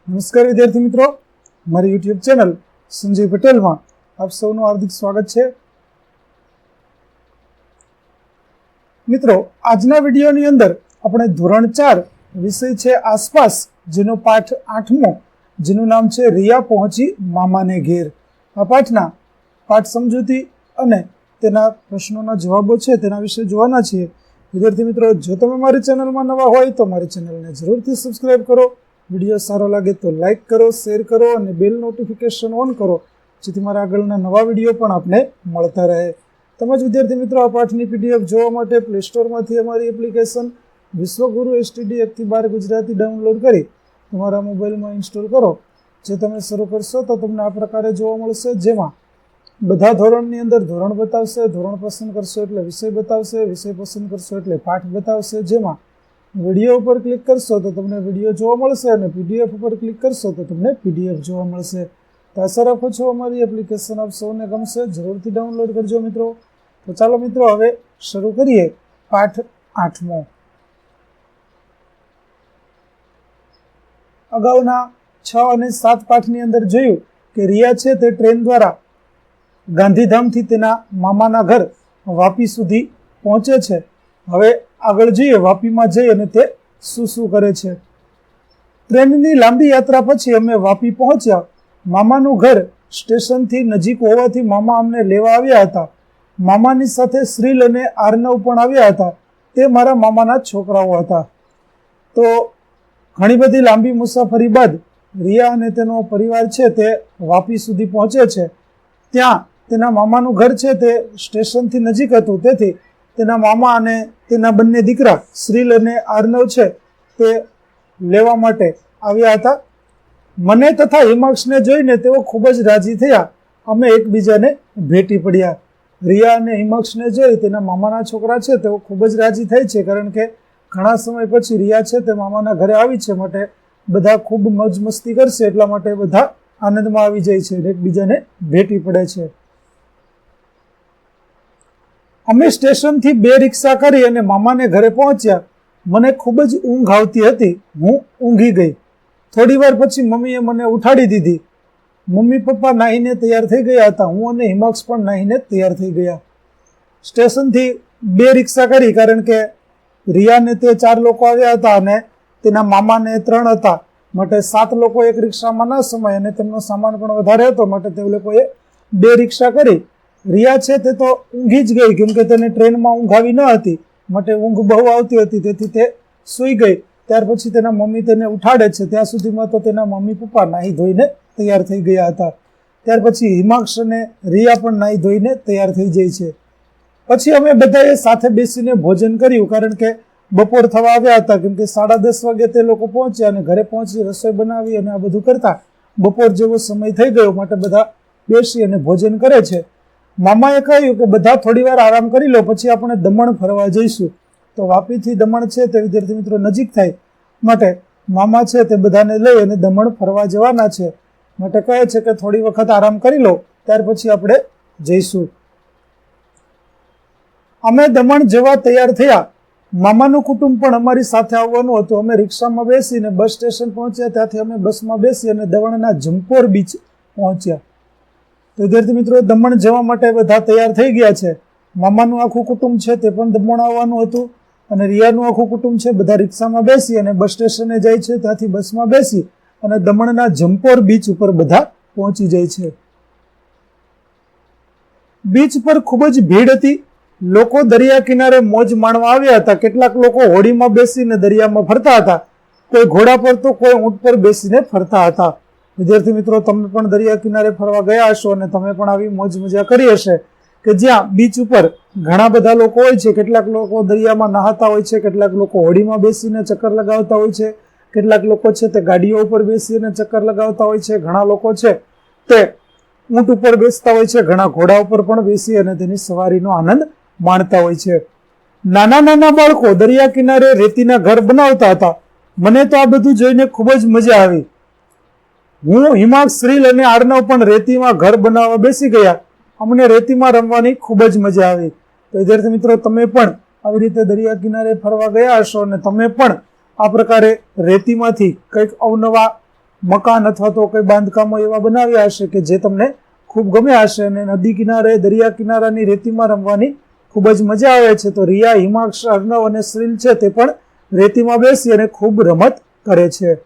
નમસ્કાર વિદ્યાર્થી મિત્રો, મારી યુટ્યુબ ચેનલ સંજય પટેલમાં આપ સૌનું હાર્દિક સ્વાગત છે. મિત્રો, આજના વિડીયોની અંદર આપણે ધોરણ 4 વિષય છે આસપાસ, જેનો પાઠ 8મો, જેનું નામ છે રિયા પહોંચી મામાને ઘેર. આ પાઠના પાઠ સમજૂતી અને તેના પ્રશ્નોના જવાબો છે તેના વિશે જોવાના છીએ. વિદ્યાર્થી મિત્રો, જો તમે મારી ચેનલમાં નવા હોય તો મારી ચેનલને જરૂરથી સબસ્ક્રાઇબ કરો. વિડીયો સારો લાગે તો લાઇક કરો, શેર કરો અને બેલ નોટિફિકેશન ઓન કરો, જેથી મારા આગળના નવા વિડીયો પણ આપને મળતા રહે. તેમજ વિદ્યાર્થી મિત્રો, આ પાઠની પીડીએફ જોવા માટે પ્લે સ્ટોરમાંથી અમારી એપ્લિકેશન વિશ્વગુરુ એસટીડી 1-12 ગુજરાતી ડાઉનલોડ કરી તમારા મોબાઈલમાં ઇન્સ્ટોલ કરો. જે તમે શરૂ કરશો તો તમને આ પ્રકારે જોવા મળશે, જેમાં બધા ધોરણની અંદર ધોરણ બતાવશે, ધોરણ પસંદ કરશો એટલે વિષય બતાવશે, વિષય પસંદ કરશો એટલે પાઠ બતાવશે. જેમાં વિડીયો ઉપર ક્લિક કરશો તો તમને વિડીયો જોવા મળશે અને પીડીએફ ઉપર ક્લિક કરશો તો તમને પીડીએફ જોવા મળશે. તો આશા રાખું છું અમારી એપ્લિકેશન આપ સૌને ગમશે. જરૂરથી ડાઉનલોડ કરજો મિત્રો. તો ચાલો મિત્રો, હવે શરૂ કરીએ પાઠ 8મો. અગાઉના 6 અને 7 પાઠની અંદર જોયું કે રિયા છે તે ટ્રેન દ્વારા ગાંધીધામથી તેના મામાના ઘર વાપી સુધી પહોંચે છે. હવે આગળ જોઈએ વાપીમાં જઈ અને તે શું શું કરે છે. ટ્રેનની લાંબી યાત્રા પછી અમે વાપી પહોંચ્યા. મામાનું ઘર સ્ટેશનથી નજીક હોવાથી મામા અમને લેવા આવ્યા હતા. મામાની સાથે શ્રીલ અને આર્નવ પણ આવ્યા હતા. તે મારા મામાના છોકરાઓ હતા. તો ઘણી બધી લાંબી મુસાફરી બાદ રિયા અને તેનો પરિવાર છે તે વાપી સુધી પહોંચે છે. ત્યાં તેના મામાનું ઘર છે તે સ્ટેશનથી નજીક હતું, તેથી તેના મામા અને તેના બંને દીકરા શ્રીલ અને આર્નવ છે તે લેવા માટે આવ્યા હતા. મને તથા હિમાંશને જોઈને તેઓ ખૂબ જ રાજી થયા. અમે એકબીજાને ભેટી પડ્યા. રિયા અને હિમાંશને જોઈ તેના મામાના છોકરા છે તેઓ ખૂબ જ રાજી થાય છે, કારણ કે ઘણા સમય પછી રિયા છે તે મામાના ઘરે આવી છે, માટે બધા ખૂબ મોજ મસ્તી કરશે, એટલા માટે બધા આનંદમાં આવી જાય છે અને એકબીજાને ભેટી પડે છે. અમે સ્ટેશનથી 2 રિક્ષા કરી અને મામાને ઘરે પહોંચ્યા. મને ખૂબ જ ઊંઘ આવતી હતી. હું ઊંઘી ગઈ. થોડી વાર પછી મમ્મીએ મને ઉઠાડી દીધી. મમ્મી પપ્પા નાહીને તૈયાર થઈ ગયા હતા. હું અને હિમાંશ પણ નાહીને તૈયાર થઈ ગયા. સ્ટેશનથી 2 રિક્ષા કરી, કારણ કે રિયાને તે 4 લોકો આવ્યા હતા અને તેના મામાને 3 હતા, માટે 7 લોકો એક રિક્ષામાં ના સમાય અને તેમનો સામાન પણ વધારે હતો, માટે તે લોકોએ 2 રિક્ષા કરી. રિયા છે તે તો ઊંઘી જ ગઈ, કેમ કે તેને ટ્રેનમાં ઊંઘ આવી ન હતી, માટે ઊંઘ બહુ આવતી હતી, તેથી તે સૂઈ ગઈ. ત્યાર પછી તેના મમ્મી તેને ઉઠાડે છે. ત્યાં સુધીમાં તો તેના મમ્મી પપ્પા નાહી ધોઈને તૈયાર થઈ ગયા હતા. ત્યાર પછી હિમાંશ અને રિયા પણ નાહી ધોઈને તૈયાર થઈ જાય છે. પછી અમે બધાએ સાથે બેસીને ભોજન કર્યું, કારણ કે બપોર થવા આવ્યા હતા, કેમ કે 10:30 વાગે તે લોકો પહોંચ્યા અને ઘરે પહોંચી રસોઈ બનાવી અને આ બધું કરતા બપોર જેવો સમય થઈ ગયો, માટે બધા બેસી અને ભોજન કરે છે. મામાએ કહ્યું કે બધા થોડી વાર આરામ કરી લો, પછી આપણે દમણ ફરવા જઈશું. તો વાપીથી દમણ છે તે વિદ્યાર્થી મિત્રો નજીક થાય, માટે મામા છે તે બધાને લઈ અને દમણ ફરવા જવાના છે, માટે કહે છે કે થોડી વખત આરામ કરી લો, ત્યાર પછી આપણે જઈશું. અમે દમણ જવા તૈયાર થયા. મામાનું કુટુંબ પણ અમારી સાથે આવવાનું હતું. અમે રિક્ષામાં બેસીને બસ સ્ટેશન પહોંચ્યા. ત્યાંથી અમે બસમાં બેસી અને દમણના જંપોર બીચ પહોંચ્યા. તો વિદ્યાર્થી મિત્રો, દમણ જવા માટે બધા તૈયાર થઈ ગયા છે. મામાનું આખું કુટુંબ છે તે પણ દમણ આવવાનું હતું અને રિયાનું આખું કુટુંબ છે બધા રિક્ષામાં બેસી અને બસ સ્ટેશને જાય છે. ત્યાંથી બસમાં બેસી અને દમણના જંપોર બીચ ઉપર બધા પહોંચી જાય છે. બીચ પર ખૂબ જ ભીડ હતી. લોકો દરિયા કિનારે મોજ માણવા આવ્યા હતા. કેટલાક લોકો હોડીમાં બેસીને દરિયામાં ફરતા હતા. કોઈ ઘોડા પર તો કોઈ ઊંટ પર બેસીને ફરતા હતા. વિદ્યાર્થી મિત્રો, તમે પણ દરિયા કિનારે ફરવા ગયા હશો અને તમે પણ આવી મોજ મજા કરી હશે, કે જ્યાં બીચ ઉપર ઘણા બધા લોકો હોય છે. કેટલાક લોકો દરિયામાં નહાતા હોય છે, કેટલાક લોકો હોડીમાં બેસીને ચક્કર લગાવતા હોય છે, કેટલાક લોકો છે તે ગાડીઓ ઉપર બેસીને ચક્કર લગાવતા હોય છે, ઘણા લોકો છે તે ઊંટ ઉપર બેસતા હોય છે, ઘણા ઘોડા ઉપર પણ બેસી અને તેની સવારીનો આનંદ માણતા હોય છે. નાના નાના બાળકો દરિયા કિનારે રેતીના ઘર બનાવતા હતા. મને તો આ બધું જોઈને ખૂબ જ મજા આવી. હું, હિમાંશ, શ્રીલ અને આર્નવ પણ રેતીમાં ઘર બનાવવા બેસી ગયા. અમને રેતીમાં રમવાની ખૂબ જ મજા આવી. તો વિદ્યાર્થી મિત્રો, તમે પણ આવી રીતે દરિયા કિનારે ફરવા ગયા હશો અને તમે પણ આ પ્રકારે રેતીમાંથી કંઈક અવનવા મકાન અથવા તો કોઈ બાંધકામો એવા બનાવ્યા હશે કે જે તમને ખૂબ ગમ્યા હશે, અને નદી કિનારે, દરિયા કિનારાની રેતીમાં રમવાની ખૂબ જ મજા આવે છે. તો રિયા, હિમાંશ, અર્ણવ અને શ્રીલ છે તે પણ રેતીમાં બેસી અને ખૂબ રમત કરે છે.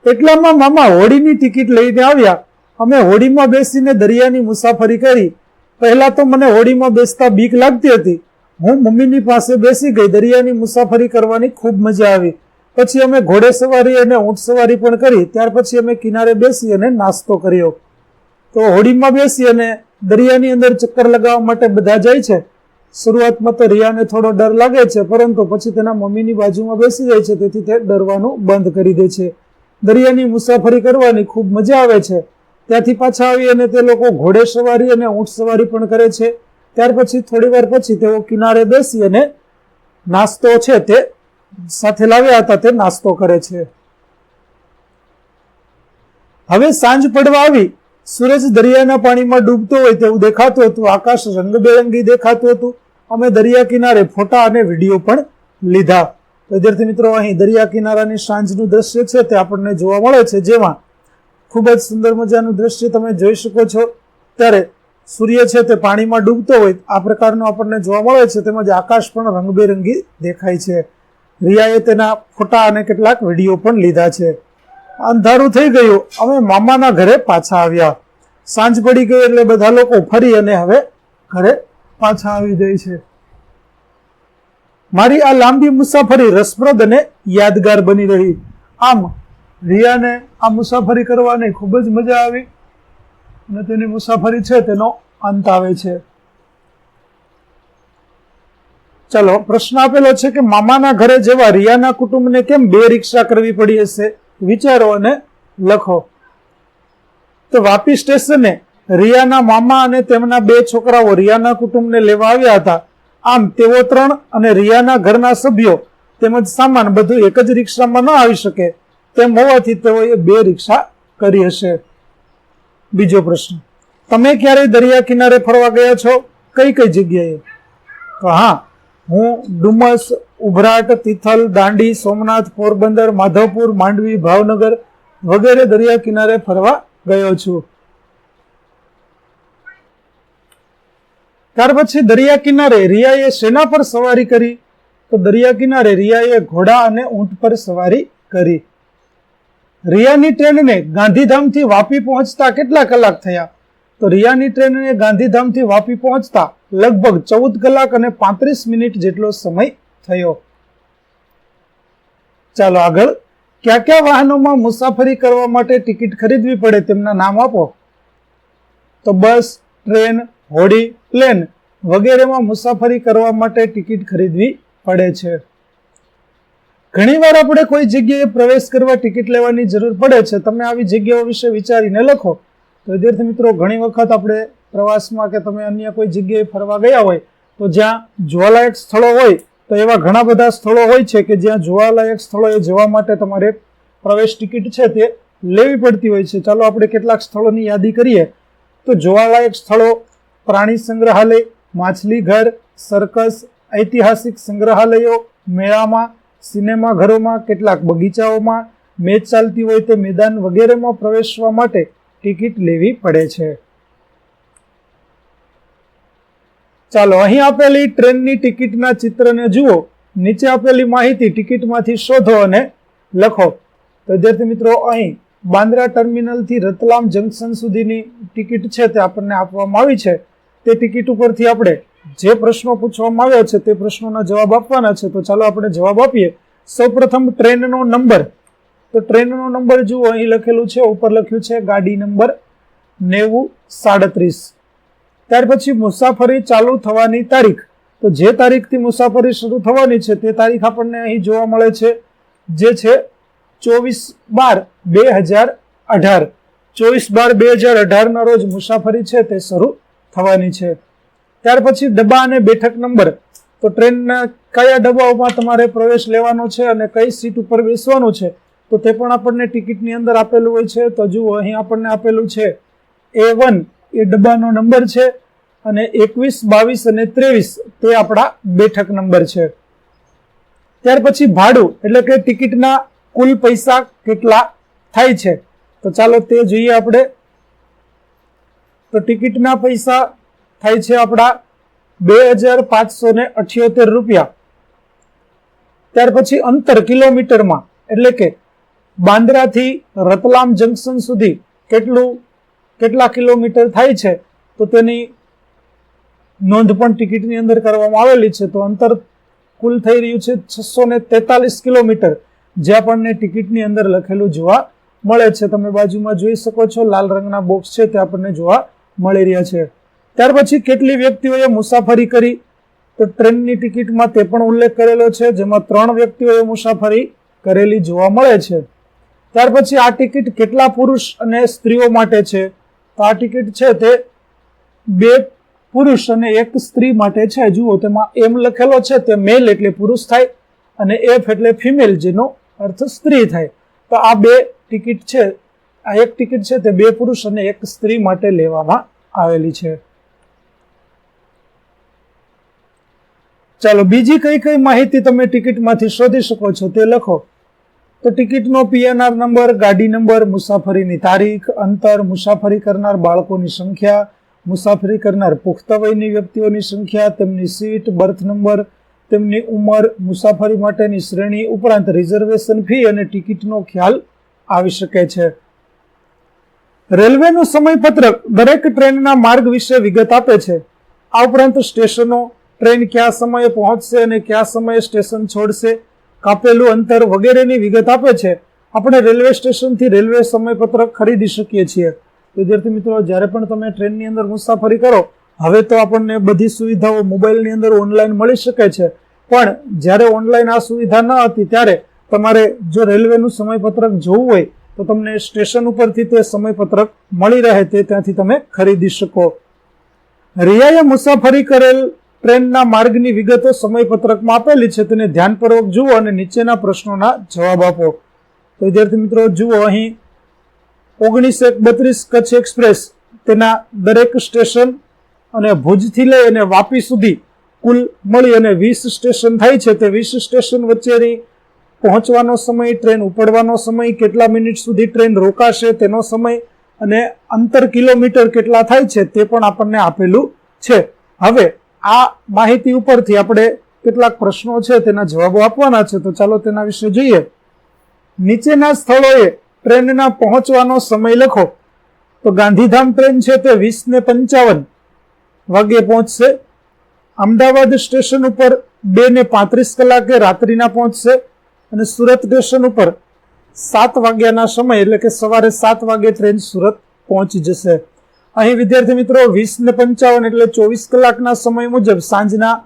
એટલામાં મામા હોડીની ટિકિટ લઈને આવ્યા. અમે હોડીમાં બેસીને દરિયાની મુસાફરી કરી. પહેલા તો મને હોડીમાં બેસતા બીક લાગતી હતી. હું મમ્મીની પાસે બેસી ગઈ. દરિયાની મુસાફરી કરવાની ખૂબ મજા આવી. પછી અમે ઘોડે સવારી અને ઊંટ સવારી પણ કરી. ત્યાર પછી અમે કિનારે બેસી અને નાસ્તો કર્યો. તો હોડીમાં બેસી અને દરિયાની અંદર ચક્કર લગાવવા માટે બધા જાય છે. શરૂઆતમાં તો રિયાને થોડો ડર લાગે છે, પરંતુ પછી તેના મમ્મીની બાજુમાં બેસી જાય છે, તેથી તે ડરવાનું બંધ કરી દે છે. દરિયાની મુસાફરી કરવાની ખૂબ મજા આવે છે. ત્યાંથી પાછા આવી અને તે લોકો ઘોડે સવારી અને ઊંટ સવારી પણ કરે છે. ત્યાર પછી થોડી વાર પછી તેઓ કિનારે બેસી અને નાસ્તો છે તે સાથે લાવ્યા હતા તે નાસ્તો કરે છે. હવે સાંજ પડવા આવી. સૂરજ દરિયાના પાણીમાં ડૂબતો હોય તેવું દેખાતું હતું. આકાશ રંગબેરંગી દેખાતું હતું. અમે દરિયા કિનારે ફોટા અને વિડીયો પણ લીધા. વિદ્યાર્થી મિત્રો, અહીં દરિયા કિનારાની સાંજનું દ્રશ્ય છે તે આપણને જોવા મળે છે, જેમાં ખૂબ જ સુંદર મજાનું દ્રશ્ય તમે જોઈ શકો છો. ત્યારે સૂર્ય છે તે પાણીમાં ડૂબતો હોય આ પ્રકારનો આપણને જોવા મળે છે. તેમજ આકાશ પણ રંગબેરંગી દેખાય છે. રિયાએ તેના ફોટા અને કેટલાક વિડીયો પણ લીધા છે. અંધારું થઈ ગયું. અમે મામાના ઘરે પાછા આવ્યા. સાંજ પડી ગઈ એટલે બધા લોકો ફરી અને હવે ઘરે પાછા આવી જાય છે. મારી આ લાંબી મુસાફરી રસપ્રદ અને યાદગાર બની રહી. આમ રિયાને આ મુસાફરી કરવાની ખૂબ જ મજા આવી અને તેની મુસાફરી છે તેનો અંત આવે છે. ચલો, પ્રશ્ન આપેલો છે કે મામાના ઘરે જવા રિયાના કુટુંબને કેમ 2 રિક્ષા કરવી પડી હશે? વિચારો અને લખો. તો વાપી સ્ટેશને રિયાના મામા અને તેમના 2 છોકરાઓ રિયાના કુટુંબને લેવા આવ્યા હતા. આમ તેઓ 3 અને રિયાના ઘરના સભ્યો તેમજ સામાન બધું એક જ રિક્ષામાં ન આવી શકે. તેમ હોવાથી તેઓએ 2 રિક્ષા કરી હશે. બીજો પ્રશ્ન, તમે ક્યારેય દરિયા કિનારે ફરવા ગયા છો? કઈ કઈ જગ્યાએ? તો હા, હું ડુમસ, ઉભરાટ, તિથલ, દાંડી, સોમનાથ, પોરબંદર, માધવપુર, માંડવી, ભાવનગર વગેરે દરિયા કિનારે ફરવા ગયો છું. ત્યાર પછી દરિયા કિનારે રિયાએ શેના પર સવારી કરી? તો દરિયા કિનારે રિયાએ ઘોડા અને ઊંટ પર સવારી કરી. રિયાની ટ્રેનને ગાંધીધામથી વાપી પહોંચતા કેટલા કલાક થયા? તો રિયાની ટ્રેનને ગાંધીધામથી વાપી પહોંચતા લગભગ 14 કલાક અને 35 મિનિટ જેટલો સમય થયો. ચાલો આગળ. કયા કયા વાહનોમાં મુસાફરી કરવા માટે ટિકિટ ખરીદવી પડે તેમના નામ આપો. તો બસ, ટ્રેન, હોડી, પ્લેન વગેરેમાં મુસાફરી કરવા માટે ટિકિટ ખરીદવી પડે છે. ઘણીવાર આપણે કોઈ જગ્યાએ પ્રવેશ કરવા ટિકિટ લેવાની જરૂર પડે છે. તમે આવી જગ્યાઓ વિશે વિચારીને લખો. તો વિદ્યાર્થી મિત્રો, ઘણી વખત આપણે પ્રવાસમાં કે તમે અન્ય કોઈ જગ્યાએ ફરવા ગયા હોય તો જ્યાં જોવાલાયક સ્થળો હોય તો એવા ઘણા બધા સ્થળો હોય છે કે જ્યાં જોવાલાયક સ્થળોએ જવા માટે તમારે પ્રવેશ ટિકિટ છે તે લેવી પડતી હોય છે. ચાલો આપણે કેટલાક સ્થળોની યાદી કરીએ. તો જોવાલાયક સ્થળો: પ્રાણી સંગ્રહાલય, માછલી ઘર, સર્કસ, ઐતિહાસિક સંગ્રહાલયો, મેળામાં, સિનેમા ઘરોમાં, કેટલાક બગીચાઓમાં, મેચ ચાલતી હોય તે મેદાન વગેરેમાં પ્રવેશવા માટે ટિકિટ લેવી પડે છે. ચાલો, અહીં આપેલી ટ્રેનની ટિકિટના ચિત્રને જુઓ. નીચે આપેલી માહિતી ટિકિટમાંથી શોધો અને લખો. તો વિદ્યાર્થી મિત્રો, અહીં બાંદ્રા ટર્મિનલથી રતલામ જંકશન સુધીની ટિકિટ છે તે આપણને આપવામાં આવી છે. તે ટિકિટ ઉપરથી આપણે જે પ્રશ્નો પૂછવામાં આવ્યા છે તે પ્રશ્નોના જવાબ આપવાના છે. તો ચાલો આપણે જવાબ આપીએ. સૌપ્રથમ ટ્રેનનો નંબર. તો ટ્રેનનો નંબર જુઓ, અહીં લખેલું છે, ઉપર લખ્યું છે ગાડી નંબર 9037. ત્યાર પછી મુસાફરી ચાલુ થવાની તારીખ. તો જે તારીખથી મુસાફરી શરૂ થવાની છે તે તારીખ આપણને અહીં જોવા મળે છે, જે છે 24/12/2018. 24/12/2018 ના રોજ મુસાફરી છે તે શરૂ થવાની છે. ત્યાર પછી ડબ્બા અને બેઠક નંબર. તો ટ્રેનના કયા ડબ્બાઓમાં તમારે પ્રવેશ લેવાનો છે અને કઈ સીટ ઉપર બેસવાનું છે તો તે પણ આપણને ટિકિટની અંદર આપેલું હોય છે. તો જુઓ, અહીં આપણને આપેલું છે A1 એ ડબ્બાનો નંબર છે અને 21, 22 અને 23 તે આપણા બેઠક નંબર છે. ત્યાર પછી ભાડું એટલે કે ટિકિટના કુલ પૈસા કેટલા થાય છે? તો ચાલો તે જોઈએ આપણે. તો ટિકિટના પૈસા થાય છે આપણા 2578 રૂપિયા. ત્યાર પછી અંતર કિલોમીટરમાં, એટલે કે બાંદ્રાથી રતલામ જંકશન સુધી કેટલા કિલોમીટર થાય છે, તો તેની નોંધ પણ ટિકિટની અંદર કરવામાં આવેલી છે. તો અંતર કુલ થઈ રહ્યું છે 643 કિલોમીટર, જે આપણને ટિકિટની અંદર લખેલું જોવા મળે છે. તમે બાજુમાં જોઈ શકો છો, લાલ રંગના બોક્સ છે તે આપણને જોવા મળી રહ્યા છે. ત્યાર પછી કેટલી વ્યક્તિઓએ મુસાફરી કરી, તો ટ્રેનની ટિકિટમાં તે પણ ઉલ્લેખ કરેલો છે, જેમાં 3 વ્યક્તિઓએ મુસાફરી કરેલી જોવા મળે છે. ત્યાર પછી આ ટિકિટ કેટલા પુરુષ અને સ્ત્રીઓ માટે છે, તો આ ટિકિટ છે તે 2 પુરુષ અને 1 સ્ત્રી માટે છે. જુઓ, તેમાં એમ લખેલો છે તે મેલ એટલે પુરુષ થાય, અને એફ એટલે ફિમેલ, જેનો અર્થ સ્ત્રી થાય. તો આ 2 ટિકિટ છે, આ એક ટિકિટ છે તે 2 પુરુષ અને 1 સ્ત્રી માટે લેવામાં આવેલી છે. ચાલો, બીજી કઈ કઈ માહિતી તમે ટિકિટમાંથી શોધી શકો છો તે લખો. તો ટિકિટનો PNR નંબર, ગાડી નંબર, મુસાફરીની તારીખ, અંતર, મુસાફરી કરનાર બાળકોની સંખ્યા, મુસાફરી કરનાર પુખ્ત વયની વ્યક્તિઓની સંખ્યા, તેમની સીટ, બર્થ નંબર, તેમની ઉંમર, મુસાફરી માટેની શ્રેણી, ઉપરાંત રિઝર્વેશન ફી અને ટિકિટનો ખ્યાલ આવી શકે છે. રેલવેનું સમયપત્રક દરેક ટ્રેનના માર્ગ વિશે વિગત આપે છે. આ ઉપરાંત સ્ટેશનો, ટ્રેન કયા સમયે પહોંચશે અને કયા સમયે સ્ટેશન છોડશે, કાપેલું અંતર વગેરેની વિગત આપે છે. આપણે રેલવે સ્ટેશનથી રેલવે સમયપત્રક ખરીદી શકીએ છીએ. વિદ્યાર્થી મિત્રો, જ્યારે પણ તમે ટ્રેનની અંદર મુસાફરી કરો, હવે તો આપણને બધી સુવિધાઓ મોબાઈલની અંદર ઓનલાઈન મળી શકે છે, પણ જ્યારે ઓનલાઈન આ સુવિધા ન હતી ત્યારે તમારે જો રેલવેનું સમયપત્રક જોવું હોય તો તમને સ્ટેશન ઉપરથી તે સમયપત્રક મળી રહે, તે ત્યાંથી તમે ખરીદી શકો. રિયાએ મુસાફરી કરેલ ટ્રેનના માર્ગની વિગતો સમયપત્રકમાં આપેલી છે, તેને ધ્યાનપૂર્વક જુઓ અને નીચેના પ્રશ્નોના જવાબ આપો. તો વિદ્યાર્થી મિત્રો જુઓ, અહીં 1932 કચ્છ એક્સપ્રેસ, તેના દરેક સ્ટેશન અને ભુજથી લઈ અને વાપી સુધી કુલ મળી અને 20 સ્ટેશન થાય છે. તે 20 સ્ટેશન વચ્ચેની પહોંચવાનો સમય, ટ્રેન ઉપડવાનો સમય, કેટલા મિનિટ સુધી ટ્રેન રોકાશે તેનો સમય અને અંતર કિલોમીટર કેટલા થાય છે તે પણ આપણને આપેલું છે. હવે આ માહિતી ઉપરથી આપણે કેટલાક પ્રશ્નો છે તેના જવાબો આપવાના છે. તો ચાલો તેના વિશે જોઈએ. નીચેના સ્થળોએ ટ્રેનના પહોંચવાનો સમય લખો. તો ગાંધીધામ ટ્રેન છે તે 20:55 વાગ્યે પહોંચશે. અમદાવાદ સ્ટેશન ઉપર 2:35 કલાકે રાત્રિના પહોંચશે અને સુરત સ્ટેશન ઉપર 7 વાગ્યાના સમય, એટલે કે સવારે 7 વાગે ટ્રેન સુરત પહોંચી જશે. અહીં વિદ્યાર્થી મિત્રો 20:55 એટલે 24 કલાકના સમય મુજબ સાંજના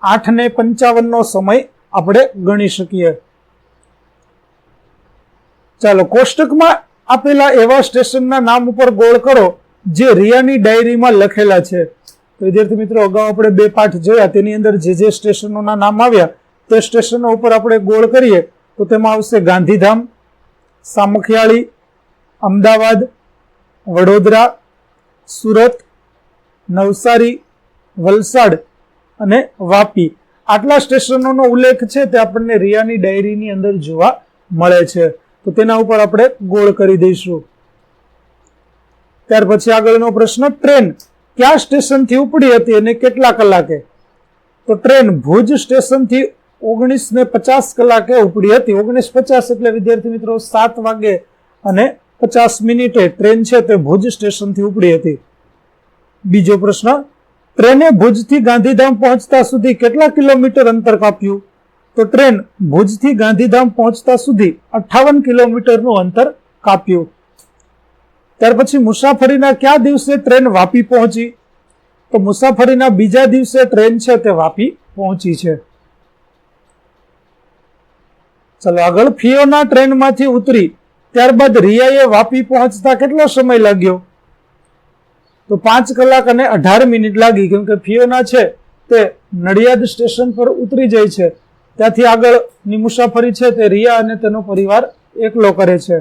8:55 સમય આપણે ગણી શકીએ. ચાલો, કોષ્ટકમાં આપેલા એવા સ્ટેશનના નામ ઉપર ગોળ કરો જે રિયાની ડાયરીમાં લખેલા છે. તો વિદ્યાર્થી મિત્રો, અગાઉ આપણે 2 પાઠ જોયા, તેની અંદર જે સ્ટેશનોના નામ આવ્યા તે સ્ટેશનો ઉપર આપણે ગોળ કરીએ તો તેમાં આવશે ગાંધીધામ, સામખિયાળી, અમદાવાદ, વડોદરા, સુરત, નવસારી, વલસાડ અને વાપી. આટલા સ્ટેશનોનો ઉલ્લેખ છે તે આપણને રિયાની ડાયરીની અંદર જોવા મળે છે. તો તેના ઉપર આપણે ગોળ કરી દઈશું. ત્યાર પછી આગળનો પ્રશ્ન, ટ્રેન કયા સ્ટેશનથી ઉપડી હતી અને કેટલા કલાકે? તો ટ્રેન ભુજ સ્ટેશનથી 19:50 કલાકે ઉપડી હતી. 19:50 એટલે વિદ્યાર્થી મિત્રો 7 વાગે અને 50 મિનિટે ટ્રેન છે તે ભુજ સ્ટેશનથી ઉપડી હતી. બીજો પ્રશ્ન, ટ્રેને ભુજથી ગાંધીધામ પહોંચતા સુધી કેટલા કિલોમીટર અંતર કાપ્યું? તો ટ્રેન ભુજથી ગાંધીધામ પહોંચતા સુધી 58 કિલોમીટરનું અંતર કાપ્યું. ત્યાર પછી મુસાફરીના કયા દિવસે ટ્રેન વાપી પહોંચી? તો મુસાફરીના બીજા દિવસે ટ્રેન છે તે વાપી પહોંચી છે. ચલો આગળ, ફિયોના ટ્રેનમાંથી ઉતરી ત્યારબાદ રિયાએ વાપી પહોંચતા કેટલો સમય લાગ્યો? તો 5 કલાક અને 18 મિનિટ લાગી, કેમ કે ફિયોના છે તે નડિયાદ સ્ટેશન પર ઉતરી જાય છે. ત્યાંથી આગળની મુસાફરી છે તે રિયા અને તેનો પરિવાર એકલો કરે છે.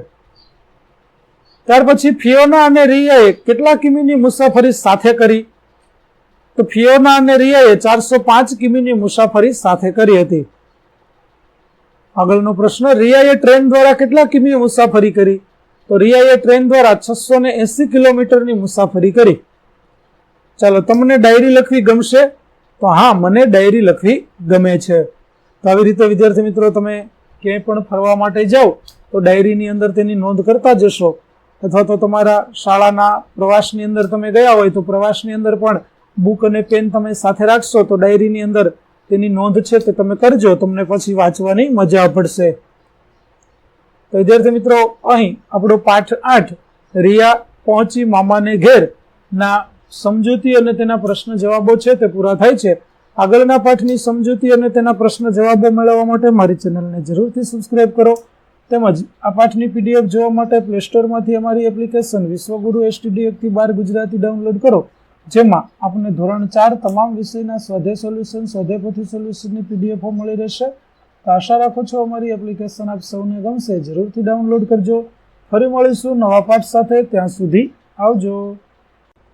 ત્યાર પછી ફિયોના અને રિયાએ કેટલા કિમીની મુસાફરી સાથે કરી? તો ફિયોના અને રિયાએ 405 કિમીની મુસાફરી સાથે કરી હતી. આગળનો પ્રશ્ન, રિયાએ ટ્રેન દ્વારા કેટલા કિમી મુસાફરી કરી? તો રિયાએ ટ્રેન દ્વારા 680 કિલોમીટરની મુસાફરી કરી. ચાલો, તમને ડાયરી લખવી ગમશે? તો હા, મને ડાયરી લખવી ગમે છે. તો આવી રીતે વિદ્યાર્થી મિત્રો, તમે ક્યાંય પણ ફરવા માટે જાઓ તો ડાયરીની અંદર તેની નોંધ કરતા જશો, અથવા તો તમારા શાળાના પ્રવાસની અંદર તમે ગયા હોય તો પ્રવાસની અંદર પણ બુક અને પેન તમે સાથે રાખશો તો ડાયરીની અંદર તેની નોંધ છે તે તમે કરજો, તમને પછી વાંચવાની મજા પડશે. તો વિદ્યાર્થી મિત્રો, અહીં આપણો પાઠ 8 રિયા પહોંચી મામાને ઘેર ના સમજૂતી અને તેના પ્રશ્ન જવાબો છે તે પૂરા થાય છે. આગળના પાઠની સમજૂતી અને તેના પ્રશ્ન જવાબો મેળવવા માટે મારી ચેનલને જરૂરથી સબસ્ક્રાઇબ કરો. તેમજ આ પાઠની પીડીએફ જોવા માટે પ્લે સ્ટોરમાંથી અમારી એપ્લિકેશન વિશ્વગુરુ STD 1-12 ગુજરાતી ડાઉનલોડ કરો, જેમાં આપને ધોરણ 4 તમામ વિષયના સ્વાધ્યાય સોલ્યુશન, સ્વાધ્યાય પોથી સોલ્યુશનની પીડીએફો મળી રહેશે. તો આશા રાખું છું અમારી એપ્લિકેશન આપ સૌને ગમશે. જરૂરથી ડાઉનલોડ કરજો. ફરી મળીશું નવા પાઠ સાથે. ત્યાં સુધી આવજો.